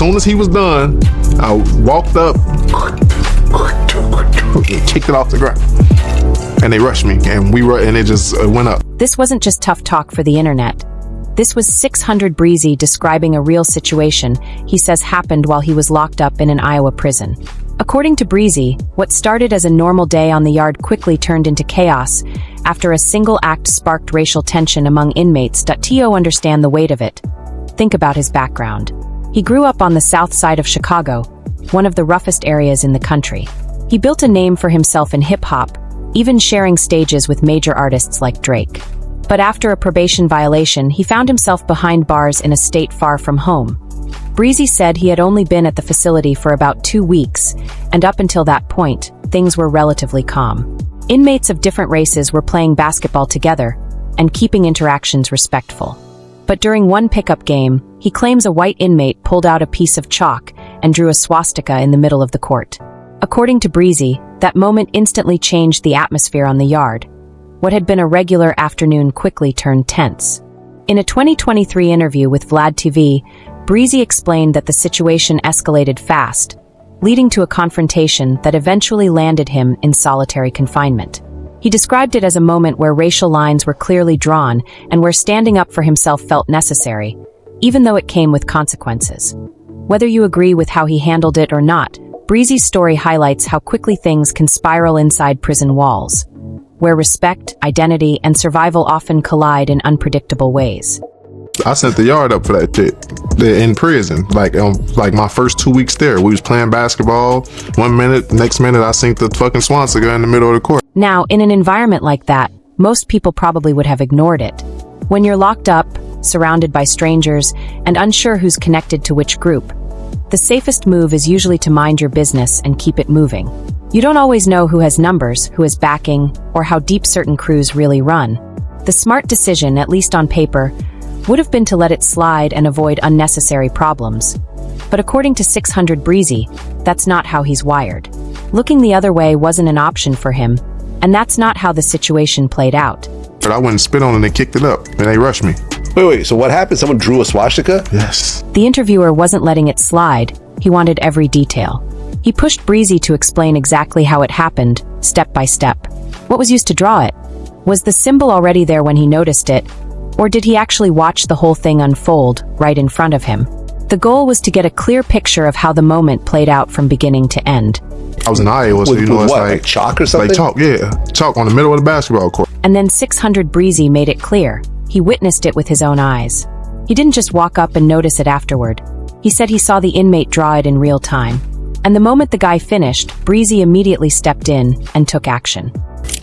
soon as he was done, I walked up and kicked it off the ground. And they rushed me, and it just went up. This wasn't just tough talk for the internet. This was 600Breezy describing a real situation he says happened while he was locked up in an Iowa prison. According to Breezy, what started as a normal day on the yard quickly turned into chaos after a single act sparked racial tension among inmates. To understand the weight of it, think about his background. He grew up on the south side of Chicago, one of the roughest areas in the country. He built a name for himself in hip-hop, even sharing stages with major artists like Drake. But after a probation violation, he found himself behind bars in a state far from home. Breezy said he had only been at the facility for about 2 weeks, and up until that point, things were relatively calm. Inmates of different races were playing basketball together and keeping interactions respectful. But during one pickup game, he claims a white inmate pulled out a piece of chalk and drew a swastika in the middle of the court. According to Breezy, that moment instantly changed the atmosphere on the yard. What had been a regular afternoon quickly turned tense. In a 2023 interview with Vlad TV, Breezy explained that the situation escalated fast, leading to a confrontation that eventually landed him in solitary confinement. He described it as a moment where racial lines were clearly drawn and where standing up for himself felt necessary, even though it came with consequences. Whether you agree with how he handled it or not, Breezy's story highlights how quickly things can spiral inside prison walls, where respect, identity, and survival often collide in unpredictable ways. I sent the yard up for that shit. They're in prison. Like my first 2 weeks there, we was playing basketball. 1 minute, next minute, I sink the fucking swastika in the middle of the court. Now, in an environment like that, most people probably would have ignored it. When you're locked up, surrounded by strangers, and unsure who's connected to which group, the safest move is usually to mind your business and keep it moving. You don't always know who has numbers, who is backing, or how deep certain crews really run. The smart decision, at least on paper, would have been to let it slide and avoid unnecessary problems. But according to 600Breezy, that's not how he's wired. Looking the other way wasn't an option for him, and that's not how the situation played out. But I went and spit on it and they kicked it up, and they rushed me. Wait, so what happened? Someone drew a swastika? Yes. The interviewer wasn't letting it slide. He wanted every detail. He pushed Breezy to explain exactly how it happened, step by step. What was used to draw it? Was the symbol already there when he noticed it? Or did he actually watch the whole thing unfold right in front of him? The goal was to get a clear picture of how the moment played out from beginning to end. I was in Iowa, so With it's what, like chalk or something? Like chalk, yeah. Chalk on the middle of the basketball court. And then 600Breezy made it clear. He witnessed it with his own eyes. He didn't just walk up and notice it afterward. He said he saw the inmate draw it in real time. And the moment the guy finished, Breezy immediately stepped in and took action.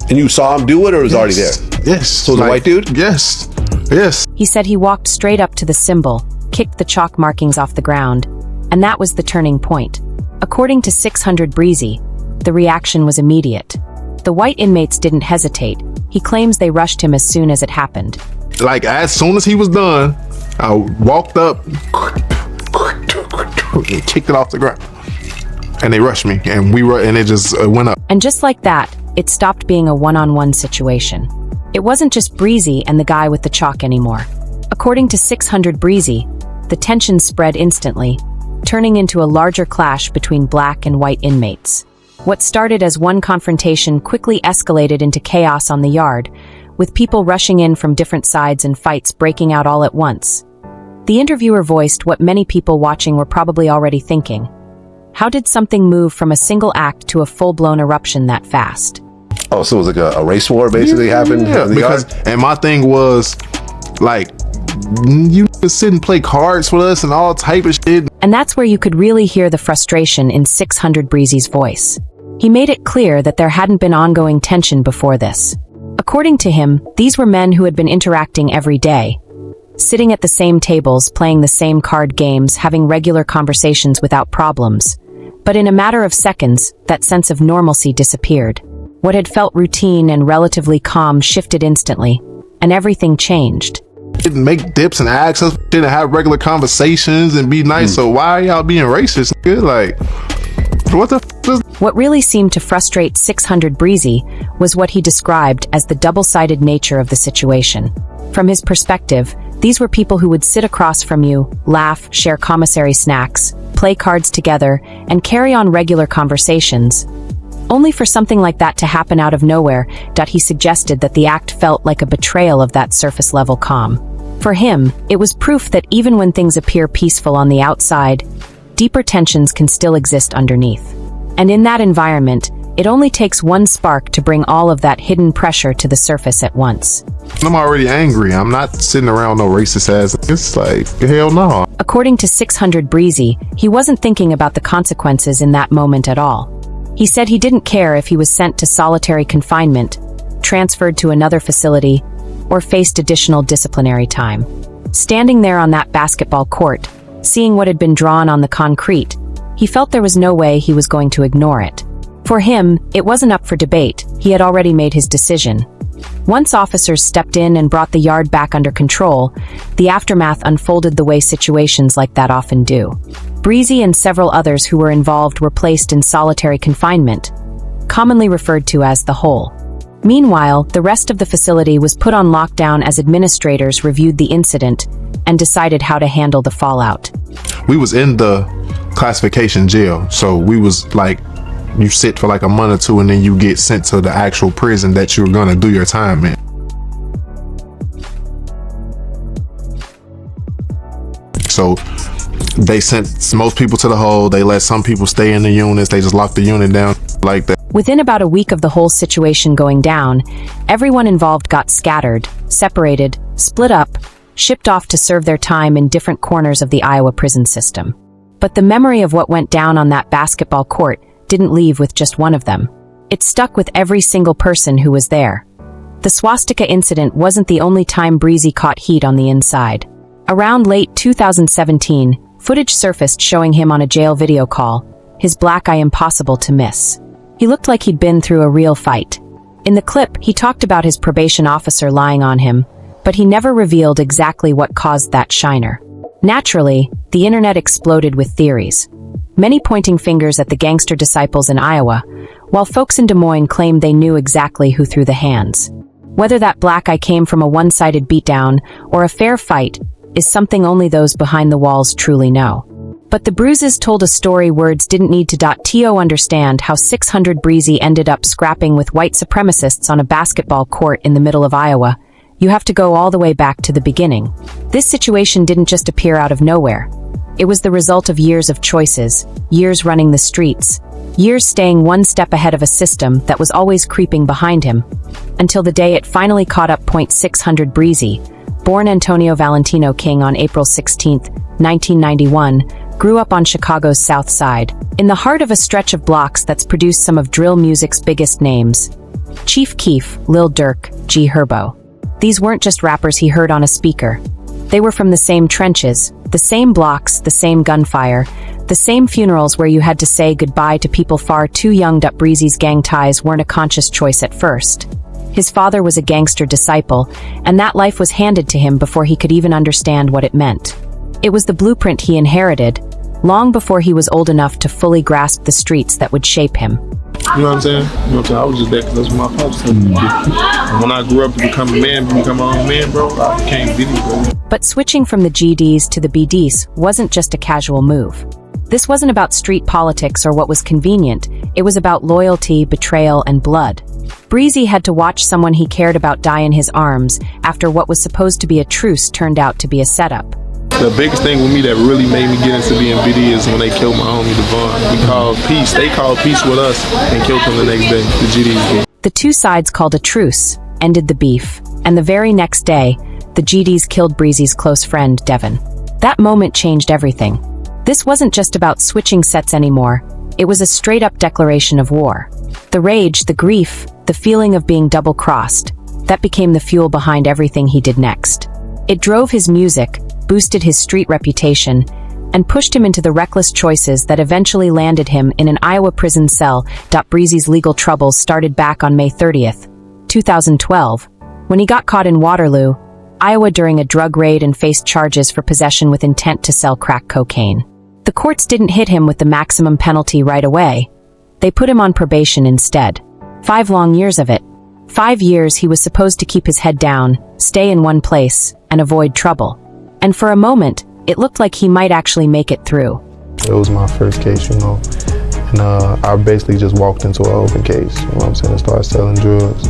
And you saw him do it, or it was already there? Yes. So the white dude? Yes. Yes. He said he walked straight up to the symbol, kicked the chalk markings off the ground, and that was the turning point. According to 600Breezy, the reaction was immediate. The white inmates didn't hesitate. He claims they rushed him as soon as it happened. Like, as soon as he was done, I walked up and kicked it off the ground. And they rushed me, and it just went up. And just like that, it stopped being a one-on-one situation. It wasn't just Breezy and the guy with the chalk anymore. According to 600Breezy, the tension spread instantly, turning into a larger clash between black and white inmates. What started as one confrontation quickly escalated into chaos on the yard, with people rushing in from different sides and fights breaking out all at once. The interviewer voiced what many people watching were probably already thinking. How did something move from a single act to a full-blown eruption that fast? Oh, so it was like a race war basically happened? Yeah, and my thing was, like, you sit and play cards with us and all type of shit. And that's where you could really hear the frustration in 600Breezy's voice. He made it clear that there hadn't been ongoing tension before this. According to him, these were men who had been interacting every day, sitting at the same tables, playing the same card games, having regular conversations without problems. But in a matter of seconds, that sense of normalcy disappeared. What had felt routine and relatively calm shifted instantly, and everything changed. Didn't make dips and accents, didn't have regular conversations and be nice, so why y'all being racist? Like, what the f is... What really seemed to frustrate 600Breezy was what he described as the double-sided nature of the situation. From his perspective, these were people who would sit across from you, laugh, share commissary snacks, play cards together, and carry on regular conversations. Only for something like that to happen out of nowhere, he suggested that the act felt like a betrayal of that surface-level calm. For him, it was proof that even when things appear peaceful on the outside, deeper tensions can still exist underneath. And in that environment, it only takes one spark to bring all of that hidden pressure to the surface at once. I'm already angry. I'm not sitting around no racist ass. It's like, hell no. According to 600Breezy, he wasn't thinking about the consequences in that moment at all. He said he didn't care if he was sent to solitary confinement, transferred to another facility, or faced additional disciplinary time. Standing there on that basketball court, seeing what had been drawn on the concrete, he felt there was no way he was going to ignore it. For him, it wasn't up for debate. He had already made his decision. Once officers stepped in and brought the yard back under control, the aftermath unfolded the way situations like that often do. Breezy and several others who were involved were placed in solitary confinement, commonly referred to as the hole. Meanwhile, the rest of the facility was put on lockdown as administrators reviewed the incident and decided how to handle the fallout. We was in the classification jail, so we was like, you sit for like a month or two and then you get sent to the actual prison that you're gonna do your time in. So they sent most people to the hole, they let some people stay in the units, they just locked the unit down like that. Within about a week of the whole situation going down, everyone involved got scattered, separated, split up, shipped off to serve their time in different corners of the Iowa prison system. But the memory of what went down on that basketball court didn't leave with just one of them. It stuck with every single person who was there. The swastika incident wasn't the only time Breezy caught heat on the inside. Around late 2017, footage surfaced showing him on a jail video call, his black eye impossible to miss. He looked like he'd been through a real fight. In the clip, he talked about his probation officer lying on him, but he never revealed exactly what caused that shiner. Naturally, the internet exploded with theories, many pointing fingers at the gangster disciples in Iowa, while folks in Des Moines claimed they knew exactly who threw the hands. Whether that black eye came from a one-sided beatdown or a fair fight is something only those behind the walls truly know. But the bruises told a story words didn't need to understand how 600Breezy ended up scrapping with white supremacists on a basketball court in the middle of Iowa. You have to go all the way back to the beginning. This situation didn't just appear out of nowhere. It was the result of years of choices, years running the streets, years staying one step ahead of a system that was always creeping behind him, until the day it finally caught up. 600Breezy, born Antonio Valentino King on April 16, 1991, grew up on Chicago's South Side, in the heart of a stretch of blocks that's produced some of drill music's biggest names: Chief Keef, Lil Durk, G Herbo. These weren't just rappers he heard on a speaker. They were from the same trenches, the same blocks, the same gunfire, the same funerals where you had to say goodbye to people far too young. Breezy's gang ties weren't a conscious choice at first. His father was a gangster disciple, and that life was handed to him before he could even understand what it meant. It was the blueprint he inherited, long before he was old enough to fully grasp the streets that would shape him. You know what I'm saying? You know what I'm saying? I was just there because that's what my pops told me to do. And when I grew up to become a man, become my own man, bro, I became Diddy, bro. But switching from the GDs to the BDs wasn't just a casual move. This wasn't about street politics or what was convenient. It was about loyalty, betrayal, and blood. Breezy had to watch someone he cared about die in his arms after what was supposed to be a truce turned out to be a setup. The biggest thing with me that really made me get into being BD is when they killed my homie Devon. We called peace. They called peace with us and killed him the next day. The GDs did. The two sides called a truce, ended the beef, and the very next day, the GDs killed Breezy's close friend, Devin. That moment changed everything. This wasn't just about switching sets anymore. It was a straight-up declaration of war. The rage, the grief, the feeling of being double-crossed, that became the fuel behind everything he did next. It drove his music, boosted his street reputation, and pushed him into the reckless choices that eventually landed him in an Iowa prison cell. Breezy's legal troubles started back on May 30th, 2012, when he got caught in Waterloo, Iowa during a drug raid and faced charges for possession with intent to sell crack cocaine. The courts didn't hit him with the maximum penalty right away. They put him on probation instead. 5 long years of it. 5 years he was supposed to keep his head down, stay in one place, and avoid trouble. And for a moment, it looked like he might actually make it through. It was my first case, and I basically just walked into an open case, and started selling drugs.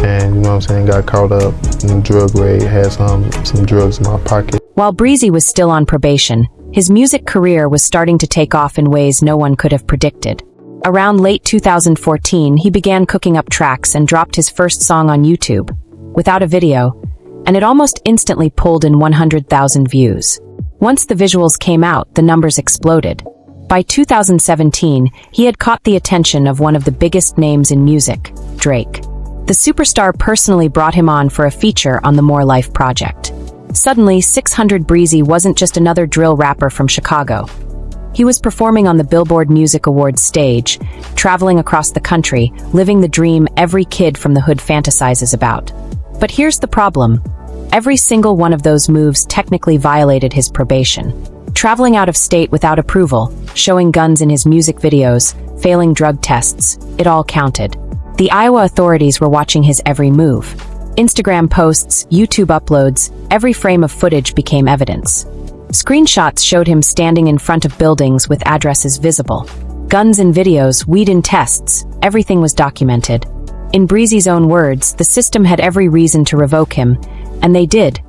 And, got caught up in a drug raid, had some drugs in my pocket. While Breezy was still on probation, his music career was starting to take off in ways no one could have predicted. Around late 2014, he began cooking up tracks and dropped his first song on YouTube, without a video, and it almost instantly pulled in 100,000 views. Once the visuals came out, the numbers exploded. By 2017, he had caught the attention of one of the biggest names in music, Drake. The superstar personally brought him on for a feature on the More Life project. Suddenly, 600Breezy wasn't just another drill rapper from Chicago. He was performing on the Billboard Music Awards stage, traveling across the country, living the dream every kid from the hood fantasizes about. But here's the problem. Every single one of those moves technically violated his probation. Traveling out of state without approval, showing guns in his music videos, failing drug tests, it all counted. The Iowa authorities were watching his every move. Instagram posts, YouTube uploads, every frame of footage became evidence. Screenshots showed him standing in front of buildings with addresses visible. Guns in videos, weed in tests, everything was documented. In Breezy's own words, the system had every reason to revoke him, and they did.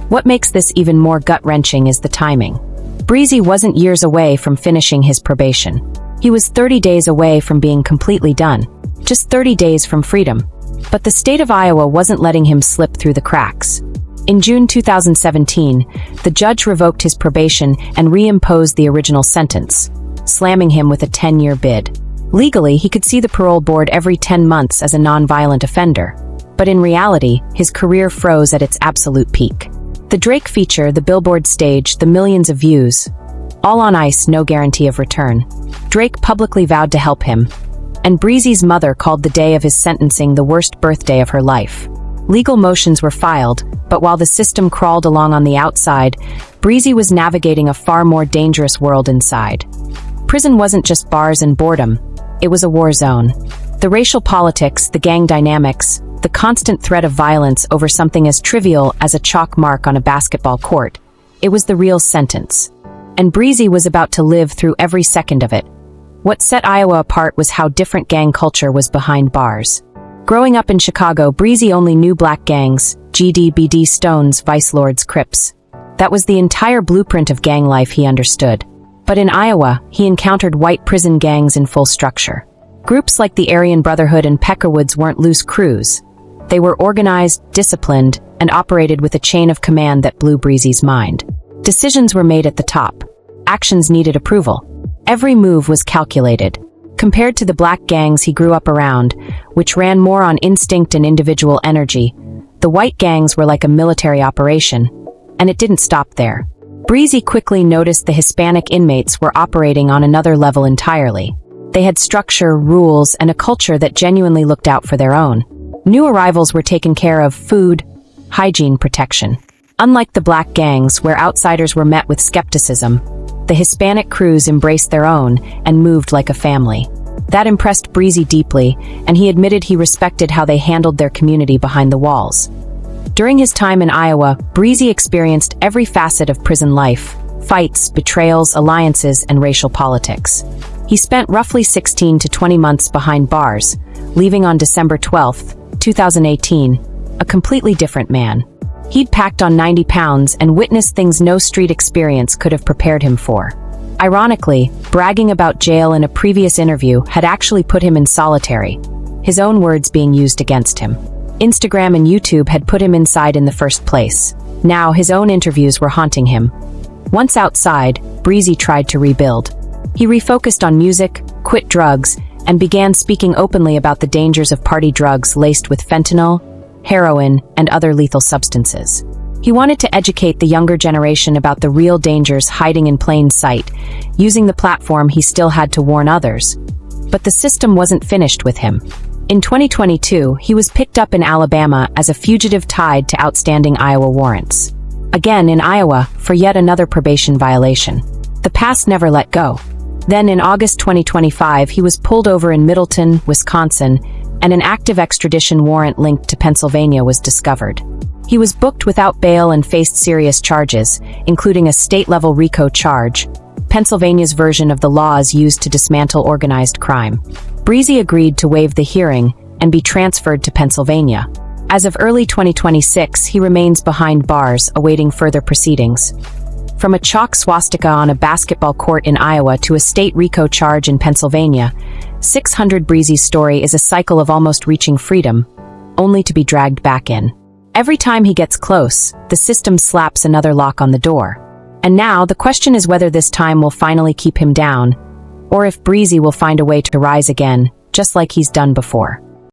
What makes this even more gut-wrenching is the timing. Breezy wasn't years away from finishing his probation. He was 30 days away from being completely done. Just 30 days from freedom. But the state of Iowa wasn't letting him slip through the cracks. In June 2017, the judge revoked his probation and reimposed the original sentence, slamming him with a 10-year bid. Legally, he could see the parole board every 10 months as a non-violent offender. But in reality, his career froze at its absolute peak. The Drake feature, the Billboard stage, the millions of views. All on ice, no guarantee of return. Drake publicly vowed to help him, and Breezy's mother called the day of his sentencing the worst birthday of her life. Legal motions were filed, but while the system crawled along on the outside, Breezy was navigating a far more dangerous world inside. Prison wasn't just bars and boredom, it was a war zone. The racial politics, the gang dynamics, the constant threat of violence over something as trivial as a chalk mark on a basketball court. It was the real sentence. And Breezy was about to live through every second of it. What set Iowa apart was how different gang culture was behind bars. Growing up in Chicago, Breezy only knew black gangs, GD, BD, Stones, Vice Lords, Crips. That was the entire blueprint of gang life he understood. But in Iowa, he encountered white prison gangs in full structure. Groups like the Aryan Brotherhood and Peckerwoods weren't loose crews. They were organized, disciplined, and operated with a chain of command that blew Breezy's mind. Decisions were made at the top. Actions needed approval. Every move was calculated. Compared to the black gangs he grew up around, which ran more on instinct and individual energy, the white gangs were like a military operation, and it didn't stop there. Breezy quickly noticed the Hispanic inmates were operating on another level entirely. They had structure, rules, and a culture that genuinely looked out for their own. New arrivals were taken care of, food, hygiene, protection. Unlike the black gangs, where outsiders were met with skepticism, the Hispanic crews embraced their own and moved like a family. That impressed Breezy deeply, and he admitted he respected how they handled their community behind the walls. During his time in Iowa, Breezy experienced every facet of prison life: fights, betrayals, alliances, and racial politics. He spent roughly 16 to 20 months behind bars, leaving on December 12, 2018, a completely different man. He'd packed on 90 pounds and witnessed things no street experience could have prepared him for. Ironically, bragging about jail in a previous interview had actually put him in solitary, his own words being used against him. Instagram and YouTube had put him inside in the first place. Now his own interviews were haunting him. Once outside, Breezy tried to rebuild. He refocused on music, quit drugs, and began speaking openly about the dangers of party drugs laced with fentanyl, heroin, and other lethal substances. He wanted to educate the younger generation about the real dangers hiding in plain sight, using the platform he still had to warn others. But the system wasn't finished with him. In 2022, he was picked up in Alabama as a fugitive tied to outstanding Iowa warrants. Again in Iowa for yet another probation violation. The past never let go. Then in August 2025, he was pulled over in Middleton, Wisconsin, and an active extradition warrant linked to Pennsylvania was discovered. He was booked without bail and faced serious charges, including a state-level RICO charge, Pennsylvania's version of the laws used to dismantle organized crime. Breezy agreed to waive the hearing and be transferred to Pennsylvania. As of early 2026, he remains behind bars, awaiting further proceedings. From a chalk swastika on a basketball court in Iowa to a state RICO charge in Pennsylvania, 600Breezy's story is a cycle of almost reaching freedom, only to be dragged back in. Every time he gets close, the system slaps another lock on the door. And now, the question is whether this time will finally keep him down, or if Breezy will find a way to rise again, just like he's done before.